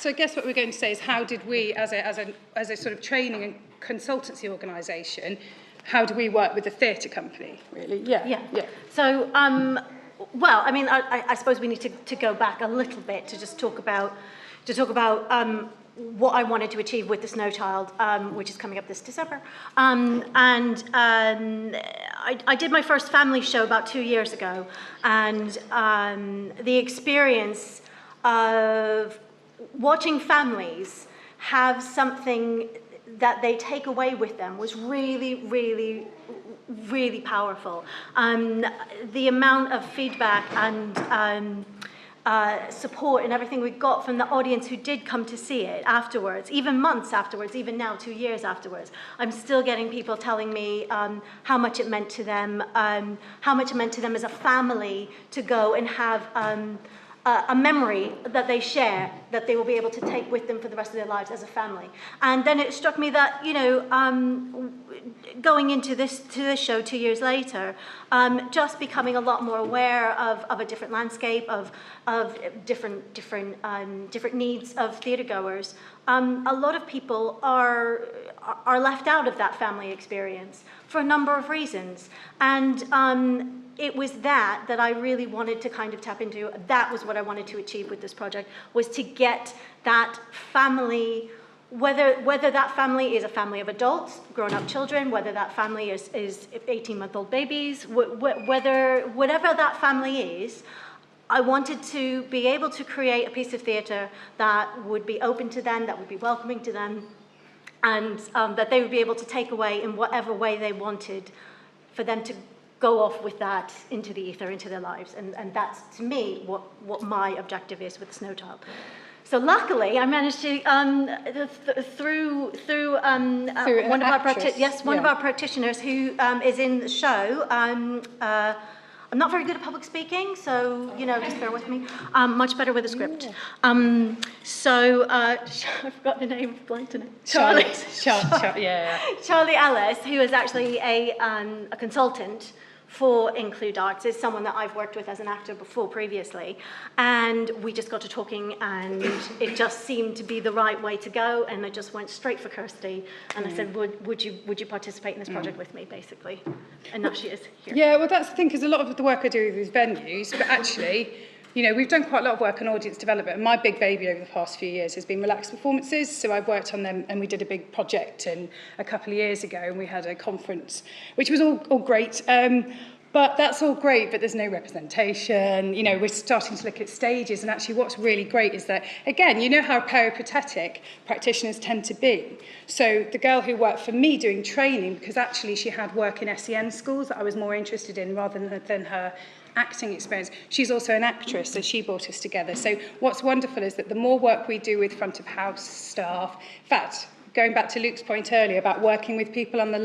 So I guess what we're going to say is how did we, as a sort of training and consultancy organisation, how do we work with the theatre company, really? Yeah. So, well, I mean, I suppose we need to go back a little bit to just talk about what I wanted to achieve with The Snow Child, which is coming up this December. I did my first family show about 2 years ago, and the experience of watching families have something that they take away with them was really, really, really powerful. The amount of feedback and support and everything we got from the audience who did come to see it afterwards, even months afterwards, even now 2 years afterwards, I'm still getting people telling me how much it meant to them, how much it meant to them as a family to go and have a memory that they share, that they will be able to take with them for the rest of their lives as a family. And then it struck me that, you know, going into this show 2 years later, just becoming a lot more aware of a different landscape, of different needs of theatregoers. A lot of people are left out of that family experience for a number of reasons. And it was that I really wanted to kind of tap into. That was what I wanted to achieve with this project, was to get that family, whether that family is a family of adults, grown-up children, whether that family is 18-month-old babies, whatever that family is, I wanted to be able to create a piece of theatre that would be open to them, that would be welcoming to them, and that they would be able to take away in whatever way they wanted for them to go off with that into the ether, into their lives. And that's, to me, what my objective is with The Snow Child. So luckily, I managed to, through one of our practitioners who is in the show. I'm not very good at public speaking, so, you know, just bear with me. Much better with a script. So, I forgot the name, blanked in it. Charlie Ellis, who is actually a consultant for Include Arts, is someone that I've worked with as an actor before previously, and we just got to talking, and it just seemed to be the right way to go, and I just went straight for Kirsty, and I said, would you participate in this project with me, basically? And now she is here. Yeah, well, that's the thing, because a lot of the work I do with these venues, but actually, you know, we've done quite a lot of work on audience development, and my big baby over the past few years has been relaxed performances, so I've worked on them, and we did a big project a couple of years ago, and we had a conference, which was all great. But that's all great, but there's no representation. You know, we're starting to look at stages, and actually what's really great is that, again, you know how peripatetic practitioners tend to be. So the girl who worked for me doing training, because actually she had work in SEN schools that I was more interested in rather than her acting experience, she's also an actress, so she brought us together. So what's wonderful is that the more work we do with front of house staff, in fact, going back to Luke's point earlier about working with people on the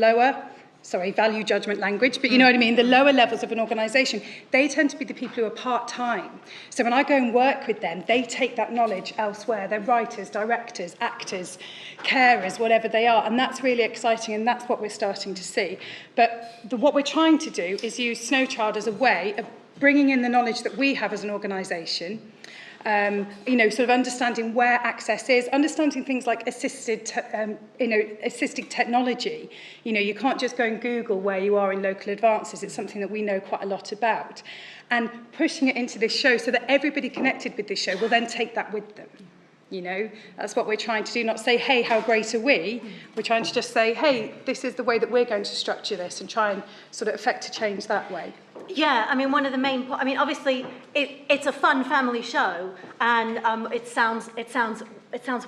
value judgment language, but you know what I mean, the lower levels of an organisation, they tend to be the people who are part-time. So when I go and work with them, they take that knowledge elsewhere. They're writers, directors, actors, carers, whatever they are, and that's really exciting, and that's what we're starting to see. But what we're trying to do is use Snow Child as a way of bringing in the knowledge that we have as an organisation, you know, sort of understanding where access is, understanding things like assisted technology. You know, you can't just go and Google where you are in local advances. It's something that we know quite a lot about. And pushing it into this show so that everybody connected with this show will then take that with them. You know, that's what we're trying to do, not say, hey, how great are we? We're trying to just say, hey, this is the way that we're going to structure this, and try and sort of affect a change that way. Yeah, I mean, one of the main, I mean, obviously, it's a fun family show, and it sounds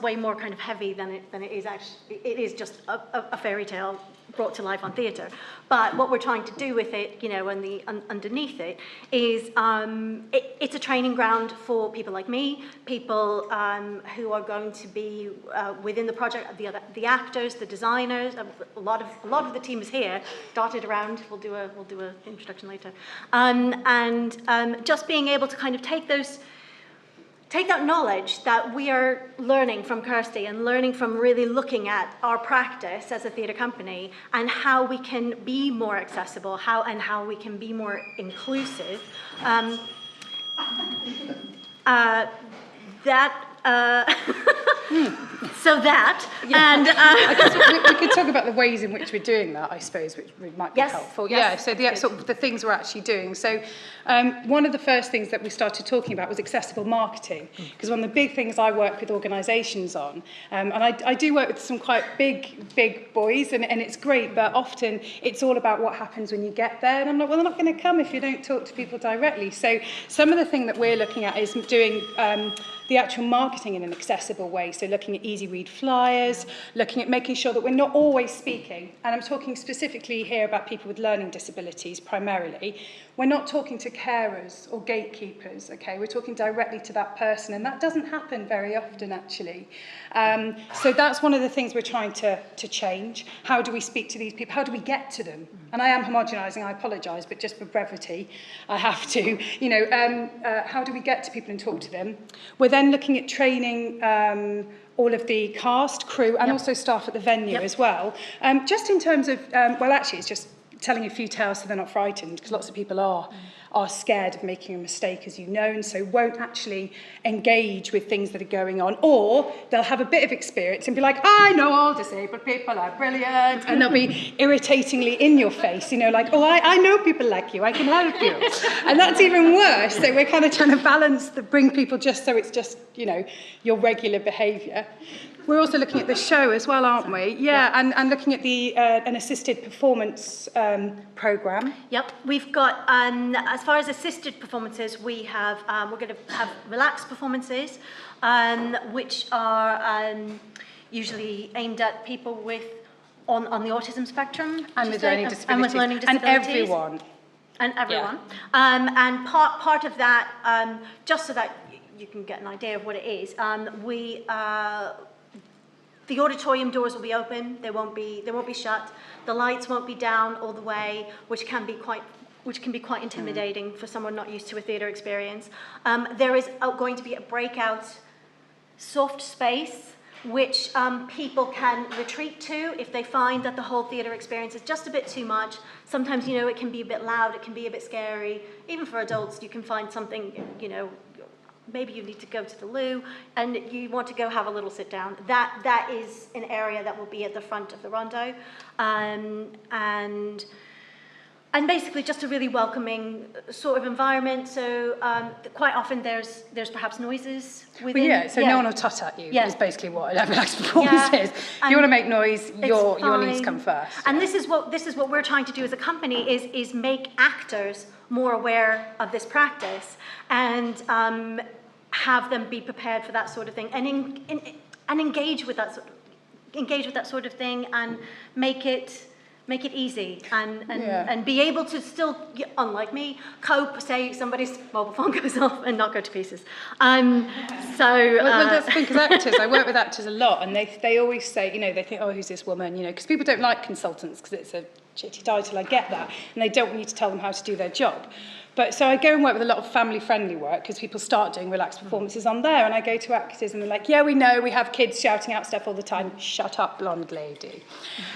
way more kind of heavy than it is actually. It is just a fairy tale brought to life on theatre. But what we're trying to do with it, you know, and underneath it is it's a training ground for people like me, people who are going to be within the project, the actors, the designers. A lot of the team is here, dotted around. We'll do a introduction later, and just being able to kind of take that knowledge that we are learning from Kirsty and learning from really looking at our practice as a theatre company and how we can be more accessible, how we can be more inclusive. So that, and I guess we could talk about the ways in which we're doing that, I suppose, which might be helpful. Yes, So the sort of the things we're actually doing. So one of the first things that we started talking about was accessible marketing, because one of the big things I work with organisations on, and I do work with some quite big boys, and it's great, but often it's all about what happens when you get there. And I'm like, well, they're not going to come if you don't talk to people directly. So some of the thing that we're looking at is doing the actual marketing in an accessible way. So looking at easy read flyers, looking at making sure that we're not always speaking. And I'm talking specifically here about people with learning disabilities primarily. We're not talking to carers or gatekeepers, okay? We're talking directly to that person, and that doesn't happen very often, actually. So that's one of the things we're trying to change. How do we speak to these people? How do we get to them? And I am homogenising, I apologise, but just for brevity, I have to. How do we get to people and talk to them? We're then looking at training all of the cast, crew, and also staff at the venue as well. Just in terms of, actually, it's just telling a few tales so they're not frightened, because lots of people are scared of making a mistake, as you know, and so won't actually engage with things that are going on, or they'll have a bit of experience and be like, I know all disabled people are brilliant, and they'll be irritatingly in your face, like, oh, I know people like you, I can help you. And that's even worse. So we're kind of trying to balance bring people just so it's just, your regular behaviour. We're also looking at the show as well, aren't we? Yeah. And looking at the an assisted performance programme. Yep, we've got, as far as assisted performances, we're going to have relaxed performances, which are usually aimed at people on the autism spectrum. And with learning disabilities. And with learning disabilities. And everyone. And part of that, just so that you can get an idea of what it is, the auditorium doors will be open. They won't be shut. The lights won't be down all the way, which can be quite intimidating for someone not used to a theatre experience. There is going to be a breakout soft space which people can retreat to if they find that the whole theatre experience is just a bit too much. Sometimes, it can be a bit loud, it can be a bit scary. Even for adults, you can find something, maybe you need to go to the loo and you want to go have a little sit down. That is an area that will be at the front of the rondo. And basically just a really welcoming sort of environment. So quite often there's perhaps noises within. No one will tut at you. Is basically what a relaxed performance is. If you want to make noise, your needs come first. And this is what we're trying to do as a company is make actors more aware of this practice and have them be prepared for that sort of thing and engage with that sort of thing and make it easy and be able to still, unlike me, cope, say somebody's mobile phone goes off and not go to pieces. Well, that's the thing, because actors, I work with actors a lot, and they always say, they think, oh, who's this woman, because people don't like consultants because it's a shitty title, I get that, and they don't want you to tell them how to do their job. But so I go and work with a lot of family-friendly work because people start doing relaxed performances on there, and I go to actors and they're like, yeah, we know, we have kids shouting out stuff all the time. Shut up, blonde lady.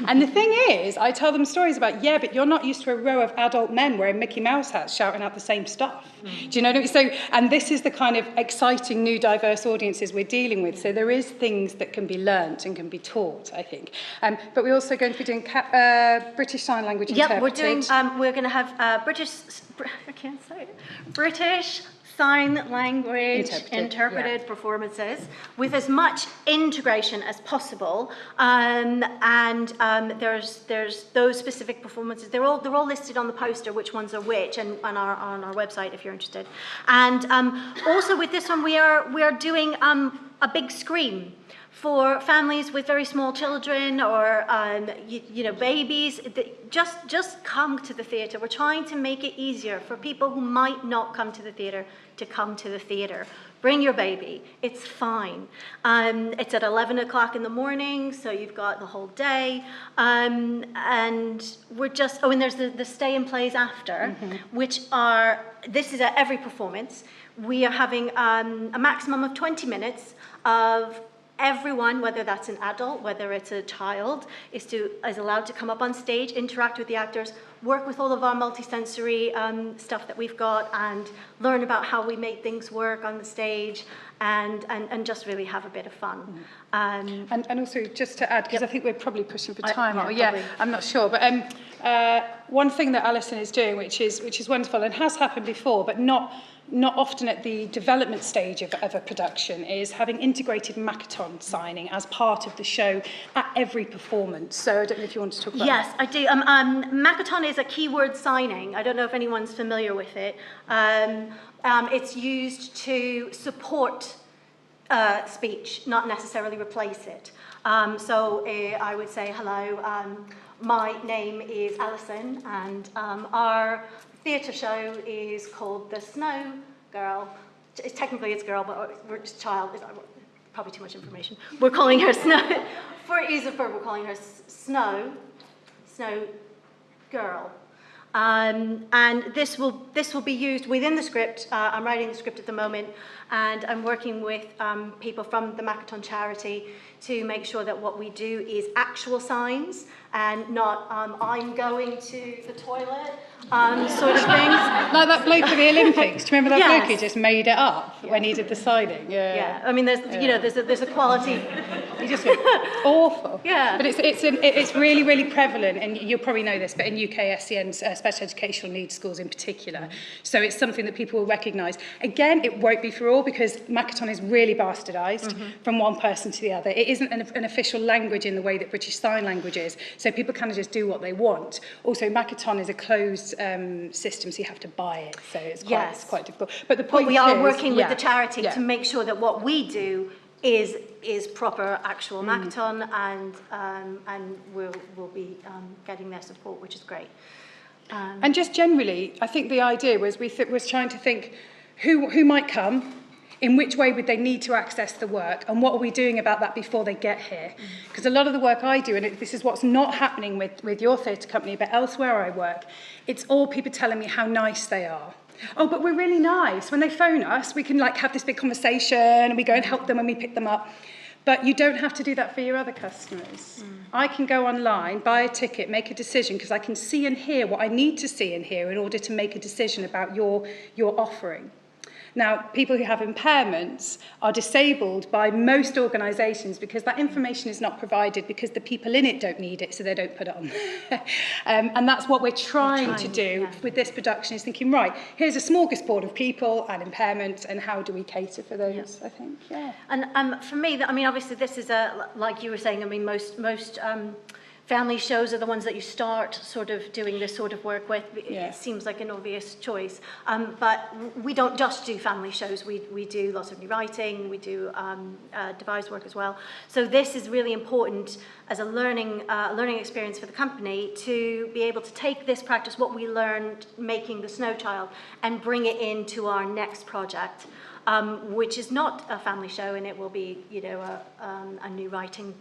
And the thing is, I tell them stories about, but you're not used to a row of adult men wearing Mickey Mouse hats shouting out the same stuff. Do you know what I mean? So, and this is the kind of exciting new diverse audiences we're dealing with. So there is things that can be learnt and can be taught, I think. But we're also going to be doing British Sign Language interpreted. We're going to have British Sign Language interpreted performances with as much integration as possible, and there's those specific performances. They're all listed on the poster, which ones are which, and on our website if you're interested. And also with this one, we are doing a big screen for families with very small children or babies. Just come to the theatre. We're trying to make it easier for people who might not come to the theatre to come to the theatre. Bring your baby. It's fine. It's at 11 o'clock in the morning, so you've got the whole day. And we're just, and there's the stay and plays after, which are, this is at every performance. We are having a maximum of 20 minutes of everyone, whether that's an adult, whether it's a child, is allowed to come up on stage, interact with the actors work with all of our multisensory stuff that we've got and learn about how we make things work on the stage and just really have a bit of fun. And also, just to add, because I think we're probably pushing for time, probably. I'm not sure, but one thing that Alison is doing, which is wonderful and has happened before, but not often at the development stage of a production, is having integrated Makaton signing as part of the show at every performance. So I don't know if you want to talk about Yes, that. I do. Makaton is a keyword signing. I don't know if anyone's familiar with it. It's used to support speech, not necessarily replace it. So I would say, hello, my name is Alison, and our theatre show is called The Snow Girl. Technically it's girl, but we're just child. It's probably too much information. We're calling her Snow. For ease of word, we're calling her Snow Girl. And this will be used within the script. I'm writing the script at the moment, and I'm working with people from the Makaton charity to make sure that what we do is actual signs and not I'm going to the toilet sort of things. Like that bloke for the Olympics. Do you remember that Yes. bloke who just made it up when he did the signing? Yeah. I mean, there's a quality. He just went awful. Yeah. But it's really, really prevalent, and you'll probably know this, but in UK SEN, special educational needs schools in particular. So it's something that people will recognise. Again, it won't be for all, because Makaton is really bastardised from one person to the other. It isn't an official language in the way that British Sign Language is, so people kind of just do what they want. Also, Makaton is a closed system, so you have to buy it, so it's quite difficult. But the point we are is, working with the charity to make sure that what we do is proper actual Makaton, and we'll be getting their support, which is great. And just generally, I think the idea was was trying to think who might come, in which way would they need to access the work, and what are we doing about that before they get here? Because a lot of the work I do, and this is what's not happening with your theatre company, but elsewhere I work, it's all people telling me how nice they are. Oh, but we're really nice. When they phone us, we can have this big conversation, and we go and help them when we pick them up. But you don't have to do that for your other customers. I can go online, buy a ticket, make a decision, because I can see and hear what I need to see and hear in order to make a decision about your offering. Now, people who have impairments are disabled by most organisations because that information is not provided, because the people in it don't need it, so they don't put it on. And that's what we're trying to do with this production, is thinking, right, here's a smorgasbord of people and impairments, and how do we cater for those, I think, And for me, I mean, obviously this is like you were saying, I mean, most family shows are the ones that you start sort of doing this sort of work with. It seems like an obvious choice. But we don't just do family shows. We do lots of new writing. We do devised work as well. So this is really important as a learning experience for the company, to be able to take this practice, what we learned making The Snow Child, and bring it into our next project, which is not a family show, and it will be, a new writing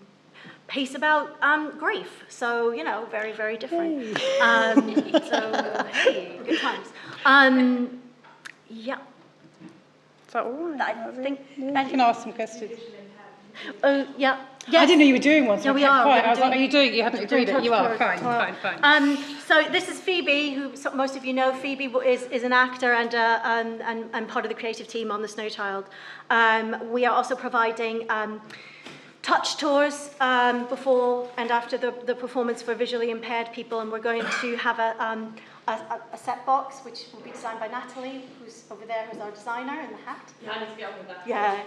piece about grief, so very, very different. So hey, good times. Yeah. Is that all right? I think. You can ask some questions. Oh yeah. Yes. I didn't know you were doing one, so no, we are. I was like, are you doing it? You haven't agreed it. You are. Fine. So this is Phoebe, who most of you know. Phoebe is an actor and part of the creative team on The Snow Child. We are also providing touch tours before and after the performance for visually impaired people, and we're going to have a set box which will be designed by Natalie, who's over there, who's our designer in the hat. Yeah, I need to get on with that. Yeah.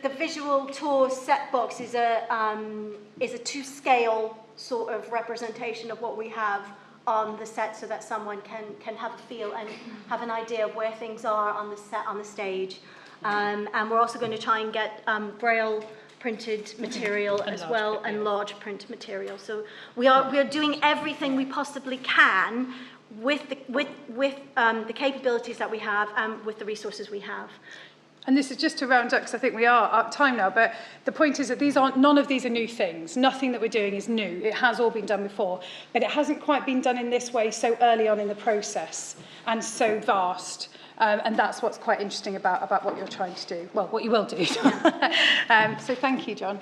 The visual tour set box is a to-scale sort of representation of what we have on the set, so that someone can have a feel and have an idea of where things are on the set, on the stage. And we're also going to try and get Braille printed material as well, and large print material. So we are doing everything we possibly can with the capabilities that we have and with the resources we have. And this is just to round up, because I think we are at time now, but the point is that none of these are new things. Nothing that we're doing is new. It has all been done before, but it hasn't quite been done in this way so early on in the process and so vast. And that's what's quite interesting about what you're trying to do. Well, what you will do. So thank you, John.